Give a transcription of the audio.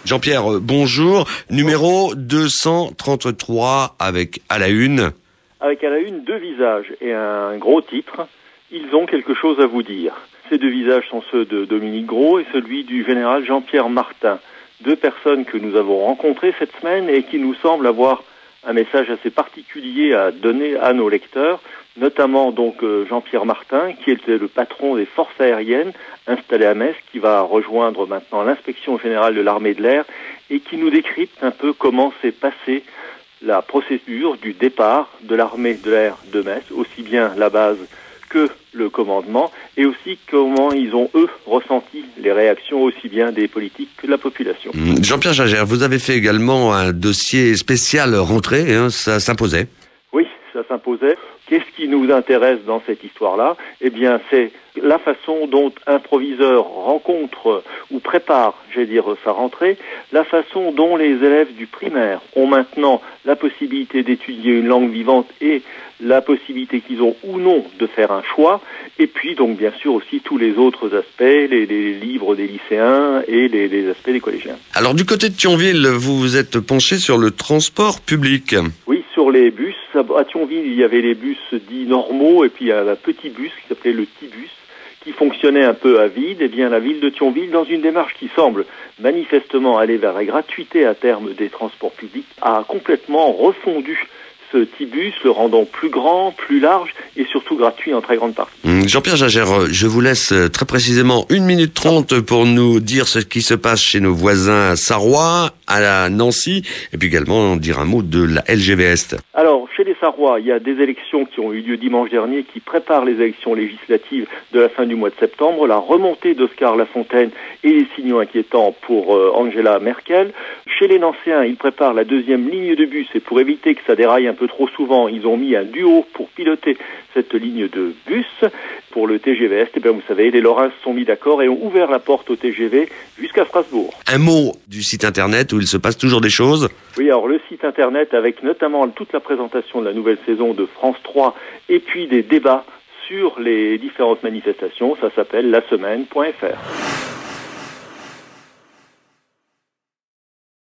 Jean-Pierre, bonjour. Numéro 233 avec à la une. Avec à la une 2 visages et un gros titre. Ils ont quelque chose à vous dire. Ces 2 visages sont ceux de Dominique Gros et celui du général Jean-Pierre Martin. 2 personnes que nous avons rencontrées cette semaine et qui nous semblent avoir un message assez particulier à donner à nos lecteurs, notamment donc Jean-Pierre Martin, qui était le patron des forces aériennes installées à Metz, qui va rejoindre maintenant l'inspection générale de l'armée de l'air et qui nous décrypte un peu comment s'est passée la procédure du départ de l'armée de l'air de Metz, aussi bien la base que le commandement, et aussi comment ils ont, eux, ressenti les réactions aussi bien des politiques que de la population. Jean-Pierre Jagère, vous avez fait également un dossier spécial rentrée, ça s'imposait. Oui, ça s'imposait. Qu'est-ce qui nous intéresse dans cette histoire-là ? Eh bien, c'est la façon dont un proviseur rencontre ou prépare, sa rentrée, la façon dont les élèves du primaire ont maintenant la possibilité d'étudier une langue vivante et la possibilité qu'ils ont ou non de faire un choix, et puis donc bien sûr aussi tous les autres aspects, les livres des lycéens et les aspects des collégiens. Alors du côté de Thionville, vous vous êtes penché sur le transport public. Oui, sur les bus. À Thionville, il y avait les bus dits normaux et puis il y a un petit bus qui s'appelait le T-Bus qui fonctionnait un peu à vide. Eh bien, la ville de Thionville, dans une démarche qui semble manifestement aller vers la gratuité à terme des transports publics, a complètement refondu ce T-Bus, le rendant plus grand, plus large et surtout gratuit en très grande partie. Jean-Pierre Jagère, je vous laisse très précisément 1 minute 30 pour nous dire ce qui se passe chez nos voisins à Sarrois, à Nancy, et puis également dire un mot de la LGV Est. Alors, chez les Sarrois, il y a des élections qui ont eu lieu dimanche dernier qui préparent les élections législatives de la fin du mois de septembre, la remontée d'Oscar Lafontaine et les signaux inquiétants pour Angela Merkel. Chez les Nancéens, ils préparent la 2e ligne de bus et pour éviter que ça déraille un peu trop souvent, ils ont mis un duo pour piloter cette ligne de bus. Pour le TGV Est, vous savez, les Lorrains se sont mis d'accord et ont ouvert la porte au TGV jusqu'à Strasbourg. Un mot du site internet où il se passe toujours des choses. Oui, alors le site internet avec notamment toute la présentation de la nouvelle saison de France 3 et puis des débats sur les différentes manifestations, ça s'appelle lasemaine.fr.